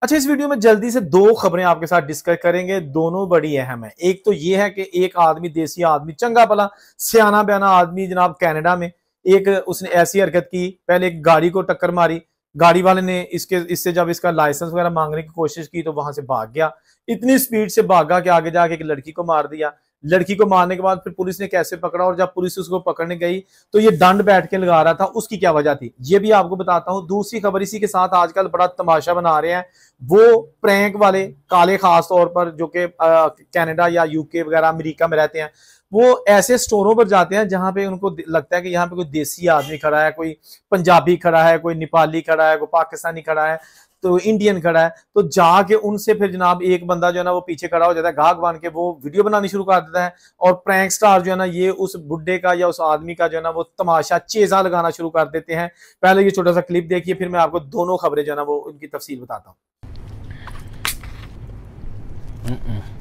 अच्छा, इस वीडियो में जल्दी से दो खबरें आपके साथ डिस्कस करेंगे, दोनों बड़ी अहम है। एक तो ये है कि एक आदमी, देसी आदमी, चंगा भला सियाना बयाना आदमी जनाब कनाडा में, एक उसने ऐसी हरकत की, पहले एक गाड़ी को टक्कर मारी, गाड़ी वाले ने इससे जब इसका लाइसेंस वगैरह मांगने की कोशिश की तो वहां से भाग गया, इतनी स्पीड से भागा कि आगे जाके एक लड़की को मार दिया। लड़की को मारने के बाद फिर पुलिस ने कैसे पकड़ा, और जब पुलिस उसको पकड़ने गई तो ये दंड बैठ के लगा रहा था, उसकी क्या वजह थी, ये भी आपको बताता हूं। दूसरी खबर इसी के साथ आजकल बड़ा तमाशा बना रहे हैं वो प्रैंक वाले काले, खास तौर पर जो कि कनाडा या यूके वगैरह अमेरिका में रहते हैं, वो ऐसे स्टोरों पर जाते हैं जहां पे उनको लगता है कि यहाँ पे कोई देसी आदमी खड़ा है, कोई पंजाबी खड़ा है, कोई नेपाली खड़ा है, कोई पाकिस्तानी खड़ा है, तो इंडियन खड़ा है, तो जाके उनसे फिर जनाब एक बंदा जो है ना वो पीछे खड़ा हो जाता है, गाहक बन के वो वीडियो बनानी शुरू कर देता है, और प्रैंक स्टार जो है ना ये उस बुड्ढे का या उस आदमी का जो है ना वो तमाशा चेजा लगाना शुरू कर देते हैं। पहले ये छोटा सा क्लिप देखिए, फिर मैं आपको दोनों खबरें जो है ना वो उनकी तफसील बताता हूँ।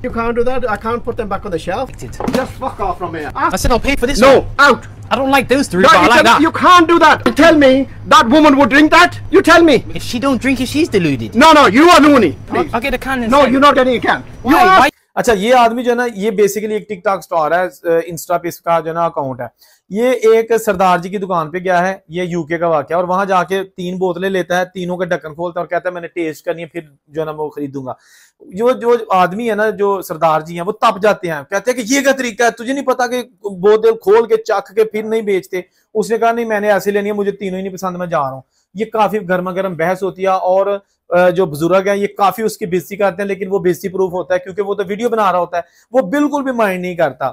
You can't do that. I can't put them back on the shelf. Just fuck off from here. I said I'll pay for this. No, one. out. I don't like those three, No, but I like that. you can't do that. You tell me that woman would drink that. You tell me. If she don't drink it, she's deluded. No, you are loony. I'll get a can. No, you're not getting a can. Why? अच्छा, ये आदमी जो है ना ये basically एक TikTok star है, Insta पे इसका जो है ना अकाउंट है। ये एक सरदार जी की दुकान पे गया है, ये यूके का वाकया, और वहां जाके 3 बोतलें लेता है, तीनों का ढक्कन खोलता है और कहता है मैंने टेस्ट करनी है, फिर जो है ना वो खरीदूंगा। जो आदमी है ना, जो सरदार जी हैं, वो तप जाते हैं, कहते हैं कि ये क्या तरीका है, तुझे नहीं पता कि बोतल खोल के चख के फिर नहीं बेचते। उसने कहा नहीं, मैंने ऐसे लेनी है, मुझे तीनों ही नहीं पसंद, मैं जा रहा हूँ। ये काफी गर्मा गर्म बहस होती है, और जो बुजुर्ग है ये काफी उसकी बेइज्जती करते हैं, लेकिन वो बेइज्जती प्रूफ होता है क्योंकि वो तो वीडियो बना रहा होता है, वो बिल्कुल भी माइंड नहीं करता।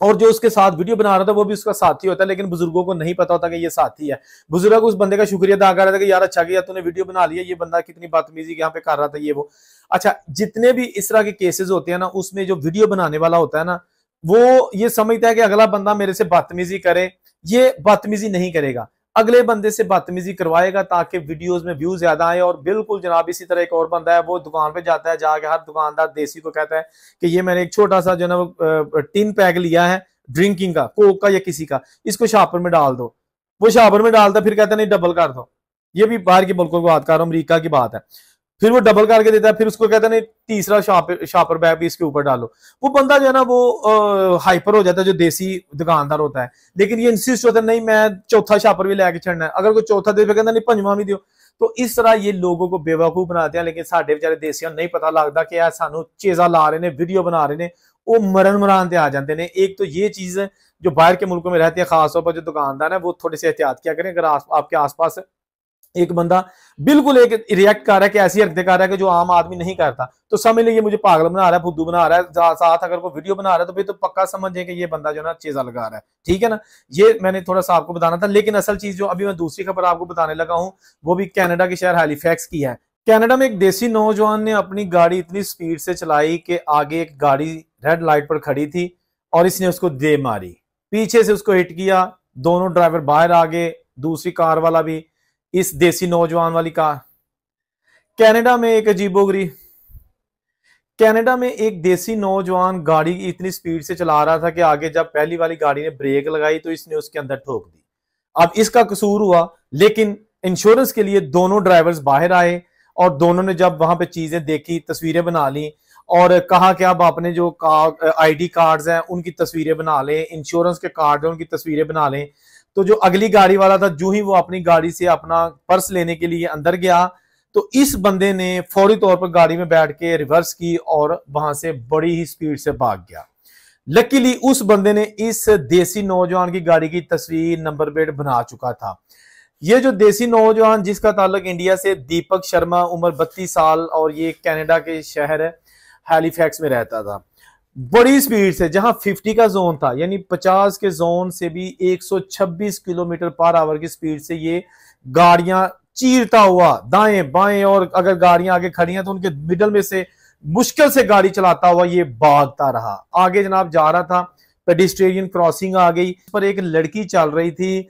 और जो उसके साथ वीडियो बना रहा था वो भी उसका साथी होता है, लेकिन बुजुर्गों को नहीं पता होता कि ये साथी है। बुजुर्ग उस बंदे का शुक्रिया अदा कर रहा था कि यार अच्छा किया तूने वीडियो बना लिया, ये बंदा कितनी बदतमीजी यहाँ पे कर रहा था, ये वो। अच्छा, जितने भी इस तरह के केसेस होते हैं ना, उसमें जो वीडियो बनाने वाला होता है ना, वो ये समझता है कि अगला बंदा मेरे से बदतमीजी करे, ये बदतमीजी नहीं करेगा, अगले बंदे से बदतमीजी करवाएगा ताकि वीडियोस में व्यूज ज्यादा आए। और बिल्कुल जनाब इसी तरह एक और बंदा है, वो दुकान पे जाता है, जाके हर दुकानदार देसी को कहता है कि ये मैंने एक छोटा सा जो है ना टिन पैक लिया है ड्रिंकिंग का, कोक का या किसी का, इसको शॉपर में डाल दो। वो शॉपर में डालता, फिर कहता है नहीं डबल कर दो। ये भी बाहर के मुल्कों की बात कर रहा हूं, अमेरिका की बात है। फिर वो डबल करके देता है, फिर उसको कहता है नहीं तीसरा शॉपर बैग भी इसके ऊपर डालो। वो बंदा जो है ना वो हाइपर हो जाता है, जो देसी दुकानदार होता है, लेकिन ये इंसिस्ट होता है नहीं मैं चौथा शॉपर भी लेके चढ़ना है, अगर कोई चौथा दे कहता नहीं पंजवां भी दियो। तो इस तरह ये लोगों को बेवकूफ बनाते हैं, लेकिन साडे बेचारे देसियां नहीं पता लगता कि यार सानू चेजा ला रहे ने, वीडियो बना रहे ने, वो मरण मरान ते आ जाते हैं। एक तो ये चीज जो बाहर के मुल्कों में रहती है, खासतौर पर जो दुकानदार है, वो थोड़े से एहतियात किया करें। अगर आपके आसपास एक बंदा बिल्कुल एक रिएक्ट कर रहा है कि ऐसी हरकतें कर रहा है कि जो आम आदमी नहीं करता, तो समझ लीजिए मुझे पागल बना रहा है, फुद्दू बना रहा है। साथ अगर वो वीडियो बना रहा है तो फिर तो पक्का समझे कि ये बंदा जो ना चेजा लगा रहा है, ठीक है ना। ये मैंने थोड़ा सा आपको बताना था, लेकिन असल चीज जो अभी मैं दूसरी खबर आपको बताने लगा हूं वो भी कनाडा के शहर हैलिफैक्स की है। कनाडा में एक देसी नौजवान ने अपनी गाड़ी इतनी स्पीड से चलाई कि आगे एक गाड़ी रेड लाइट पर खड़ी थी और इसने उसको दे मारी, पीछे से उसको हिट किया, दोनों ड्राइवर बाहर आ गए, दूसरी कार वाला भी, इस देसी नौजवान वाली कार। कनाडा में एक अजीबोगरीब, कनाडा में एक देसी नौजवान गाड़ी इतनी स्पीड से चला रहा था कि आगे जब पहली वाली गाड़ी ने ब्रेक लगाई तो इसने उसके अंदर ठोक दी। अब इसका कसूर हुआ, लेकिन इंश्योरेंस के लिए दोनों ड्राइवर्स बाहर आए और दोनों ने जब वहां पे चीजें देखी, तस्वीरें बना ली और कहा कि अब आपने जो आईडी कार्ड्स हैं उनकी तस्वीरें बना लें, इंश्योरेंस के कार्ड हैं उनकी तस्वीरें बना लें। तो जो अगली गाड़ी वाला था, जो ही वो अपनी गाड़ी से अपना पर्स लेने के लिए अंदर गया तो इस बंदे ने फौरी तौर पर गाड़ी में बैठ के रिवर्स की और वहां से बड़ी ही स्पीड से भाग गया। लकीली उस बंदे ने इस देसी नौजवान की गाड़ी की तस्वीर, नंबर प्लेट बना चुका था। ये जो देसी नौजवान जिसका ताल्लुक इंडिया से, दीपक शर्मा, उम्र 32 साल, और ये कनाडा के शहर हैलिफैक्स में रहता था। बड़ी स्पीड से, जहां 50 का जोन था, यानी 50 के जोन से भी 126 किलोमीटर पर आवर की स्पीड से ये गाड़ियां चीरता हुआ दाएं बाएं, और अगर गाड़ियां आगे खड़ी हैं तो उनके मिडल में से मुश्किल से गाड़ी चलाता हुआ ये भागता रहा। आगे जनाब जा रहा था, पेडिस्ट्रियन क्रॉसिंग आ गई, पर एक लड़की चल रही थी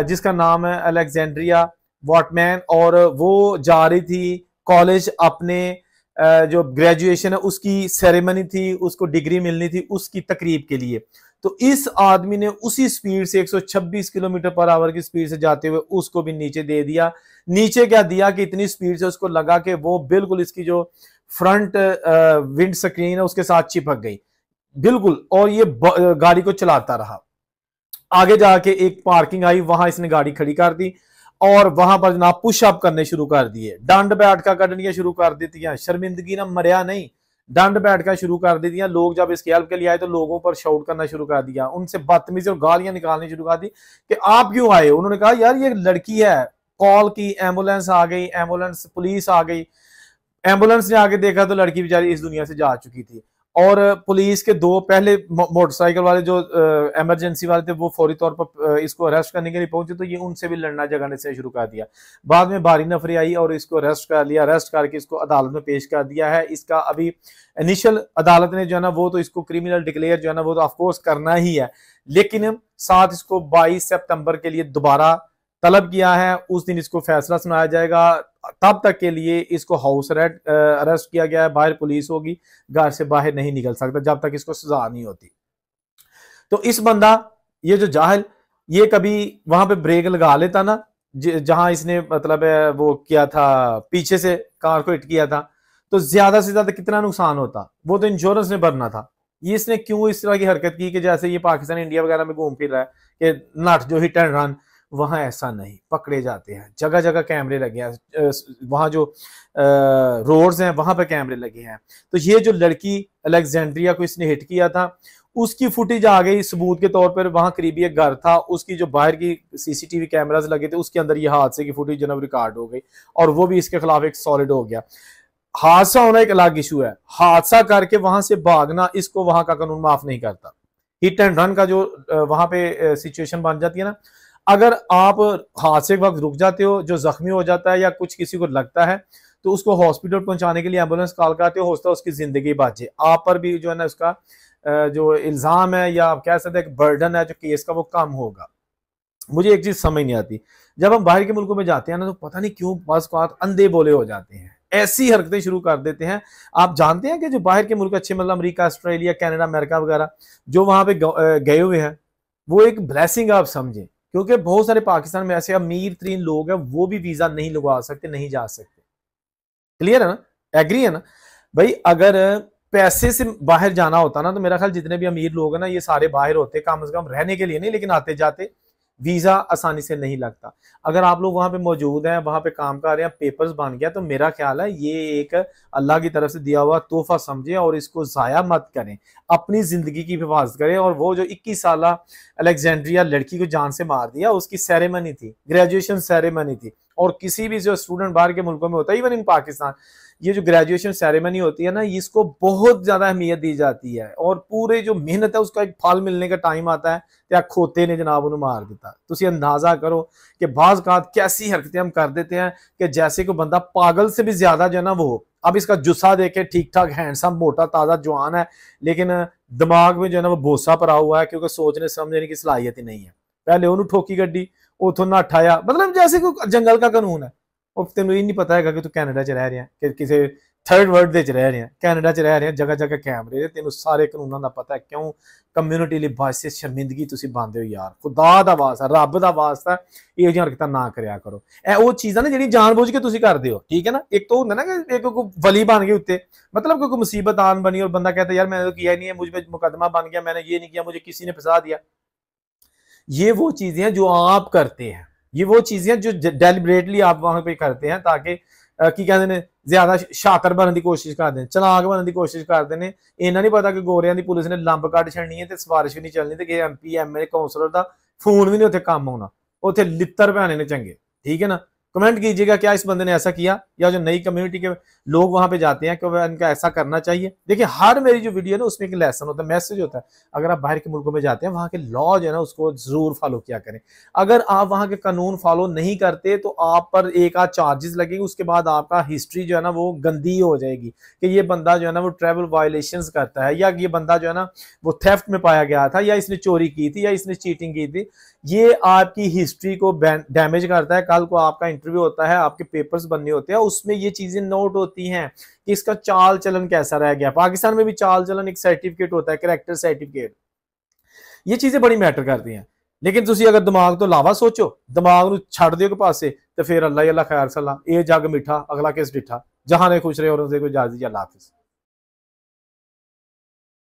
जिसका नाम है अलेक्जेंड्रिया वॉटमैन, और वो जा रही थी कॉलेज, अपने जो ग्रेजुएशन है उसकी सेरेमनी थी, उसको डिग्री मिलनी थी, उसकी तकरीब के लिए। तो इस आदमी ने उसी स्पीड से 126 किलोमीटर पर आवर की स्पीड से जाते हुए उसको भी नीचे दे दिया। नीचे क्या दिया कि इतनी स्पीड से उसको लगा कि वो बिल्कुल इसकी जो फ्रंट विंड स्क्रीन है उसके साथ चिपक गई बिल्कुल, और ये गाड़ी को चलाता रहा। आगे जाके एक पार्किंग आई, वहां इसने गाड़ी खड़ी कर दी और वहां पर जनाब पुशअप करने शुरू कर दिए, डंड बैठका करनियां शुरू कर दी थी। शर्मिंदगी ना मरिया नहीं, डंड बैठका शुरू कर दी थी। लोग जब इसकी हेल्प के लिए आए तो लोगों पर शाउट करना शुरू कर दिया, उनसे बदतमीजी और गालियां निकालनी शुरू कर दी कि आप क्यों आए। उन्होंने कहा यार ये लड़की है, कॉल की, एम्बुलेंस आ गई, एम्बुलेंस पुलिस आ गई। एम्बुलेंस ने आके देखा तो लड़की बेचारी इस दुनिया से जा चुकी थी। और पुलिस के दो पहले मोटरसाइकिल वाले जो इमरजेंसी वाले थे वो फौरी तौर पर इसको अरेस्ट करने के लिए पहुंचे, तो ये उनसे भी लड़ना झगड़ने से शुरू कर दिया। बाद में भारी नफरी आई और इसको अरेस्ट कर लिया। अरेस्ट करके इसको अदालत में पेश कर दिया है। इसका अभी इनिशियल अदालत ने जो है ना वो तो इसको क्रिमिनल डिक्लेयर जो है ना वो तो ऑफकोर्स करना ही है, लेकिन साथ इसको 22 सितंबर के लिए दोबारा तलब किया है। उस दिन इसको फैसला सुनाया जाएगा। तब तक के लिए इसको हाउस अरेस्ट किया गया है, बाहर पुलिस होगी, घर से बाहर नहीं निकल सकता जब तक इसको सजा नहीं होती। तो इस बंदा ये जो जाहिल, ये कभी वहां पे ब्रेक लगा लेता ना जहां इसने मतलब वो किया था, पीछे से कार को हिट किया था, तो ज्यादा से ज्यादा कितना नुकसान होता, वो तो इंश्योरेंस ने भरना था। ये इसने क्यों इस तरह की हरकत की कि जैसे ये पाकिस्तान इंडिया वगैरह में घूम फिर रहा है कि नट जो हिट एंड रन, वहां ऐसा नहीं, पकड़े जाते हैं। जगह जगह कैमरे लगे हैं, वहां जो रोड्स हैं वहां पे कैमरे लगे हैं। तो ये जो लड़की अलेक्जेंड्रिया को इसने हिट किया था उसकी फुटेज आ गई सबूत के तौर पर। वहां करीबी एक घर था, उसकी जो बाहर की सीसीटीवी कैमरास लगे थे उसके अंदर ये हादसे की फुटेज जनाब रिकॉर्ड हो गई और वो भी इसके खिलाफ एक सॉलिड हो गया। हादसा होना एक अलग इशू है, हादसा करके वहां से भागना इसको वहां का कानून माफ नहीं करता। हिट एंड रन का जो वहां पे सिचुएशन बन जाती है ना, अगर आप हादसे के वक्त रुक जाते हो, जो जख्मी हो जाता है या कुछ किसी को लगता है तो उसको हॉस्पिटल पहुंचाने के लिए एम्बुलेंस कॉल करते हो, होता है उसकी जिंदगी बचे। आप पर भी जो है ना उसका जो इल्जाम है या आप कह सकते हैं बर्डन है जो केस का वो कम होगा। मुझे एक चीज समझ नहीं आती, जब हम बाहर के मुल्कों में जाते हैं ना तो पता नहीं क्यों बस अंधे बोले हो जाते हैं, ऐसी हरकतें शुरू कर देते हैं। आप जानते हैं कि जो बाहर के मुल्क अच्छे मतलब अमेरिका, ऑस्ट्रेलिया, कनाडा, अमेरिका वगैरह जो वहां पे गए हुए हैं वो एक ब्लेसिंग आप समझें, क्योंकि बहुत सारे पाकिस्तान में ऐसे अमीर तरीन लोग हैं वो भी वीजा नहीं लगवा सकते, नहीं जा सकते। क्लियर है ना, एग्री है ना भाई। अगर पैसे से बाहर जाना होता ना तो मेरा ख्याल जितने भी अमीर लोग हैं ना ये सारे बाहर होते, कम से कम रहने के लिए नहीं लेकिन आते जाते वीजा आसानी से नहीं लगता। अगर आप लोग वहां पे मौजूद हैं, वहां पे काम कर रहे हैं, पेपर्स बन गया, तो मेरा ख्याल है ये एक अल्लाह की तरफ से दिया हुआ तोहफा समझें और इसको जाया मत करें, अपनी जिंदगी की हिफाजत करें। और वो जो 21 साल अलेक्जेंड्रिया लड़की को जान से मार दिया, उसकी सेरेमनी थी, ग्रेजुएशन सेरेमनी थी। और किसी भी जो स्टूडेंट बाहर के मुल्कों में होता है, इवन इन पाकिस्तान, ये जो ग्रेजुएशन सेरेमनी होती है ना इसको बहुत ज्यादा अहमियत दी जाती है और पूरे जो मेहनत है उसका एक फल मिलने का टाइम आता है या खोते ने जनाब उन्हें मार देता। तुसी अंदाजा करो कि बाज कात कैसी हरकतें हम कर देते हैं कि जैसे कोई बंदा पागल से भी ज्यादा जो है ना वो, अब इसका जुस्सा देखे ठीक ठाक हैंडसम मोटा ताजा जवान है, लेकिन दिमाग में जो है ना वो भोसा पड़ा हुआ है क्योंकि सोचने समझने की सलाहियत ही नहीं है। पहले उन्होंने ठोकी गड्डी, उथों नठ आया, मतलब जैसे कोई जंगल का कानून है। और तेन ये नहीं पता है कि तू कैनेडा च रह रहा है कि किसी थर्ड वर्ल्ड दे रह रहे हैं, कैनेडा च रह रहे हैं, जगह जगह कैमरे, तेन सारे कानूनों का पता है। क्यों कम्यूनिटी लिए बायसे शर्मिंदगी तुसी पाते हो यार, खुदा दा वास्ता, रब दा वास्ता ये हरकतां ना करया करो। ए वो चीज़ां ना जिहड़ी जानबूझ के तुसी करदे हो, ठीक है ना। एक तो होंदा ना कि एक को वली बन गए उत्ते, मतलब कोई मुसीबत आन बनी और बंदा कहता है यार मैंने तो किया ही नहीं है, मुझ पे मुकदमा बन गया, मैंने ये नहीं किया, मुझे किसी ने फंसा दिया। ये वो चीजें हैं जो आप करते हैं, ये वो चीजें जो डेलिबरेटली आप वहां पे करते हैं ताकि की कहते हैं ज्यादा शातर बनने की कोशिश करते हैं, चलाक बनने की कोशिश करते हैं। इन्ना नहीं पता कि गोरियां दी पुलिस ने लंब कट छड़नी है, सिफारिश भी नहीं चलनी, कि MP MLA काउंसलर का फोन भी नहीं उत्थे काम होना, उत्थे लित्तर पैने ने चंगे। ठीक है ना, कमेंट कीजिएगा क्या इस बंदे ने ऐसा किया, या जो नई कम्युनिटी के लोग वहां पे जाते हैं कि इनका ऐसा करना चाहिए। देखिए हर मेरी जो वीडियो है ना उसमें एक लेसन होता है, मैसेज होता है। अगर आप बाहर के मुल्कों में जाते हैं वहां के लॉ जो है ना उसको जरूर फॉलो किया करें। अगर आप वहां के कानून फॉलो नहीं करते तो आप पर एक आध चार्जेस लगेंगे, उसके बाद आपका हिस्ट्री जो है ना वो गंदी हो जाएगी कि ये बंदा जो है ना वो ट्रैवल वायलेशंस करता है, या ये बंदा जो है ना वो थेफ्ट में पाया गया था, या इसने चोरी की थी, या इसने चीटिंग की थी। ये आपकी हिस्ट्री को डैमेज करता है। कल को आपका इंटरव्यू होता है, आपके पेपर्स बनने होते हैं, उसमें ये चीजें नोट होती हैं कि इसका चाल चलन कैसा रह गया। पाकिस्तान में भी चाल चलन एक सर्टिफिकेट होता है, कैरेक्टर सर्टिफिकेट। ये चीजें बड़ी मैटर करती हैं। लेकिन तुसी अगर दिमाग तो लावा सोचो, दिमाग नूं छड्ड दिओ कि पासे, तो फिर अल्लाह ही अल्लाह खैर सलाह, ये जग मिठा अगला किस डिठा। जहां ने खुश रहे और उनसे कोई इजाजत, अल्लाह हाफिज।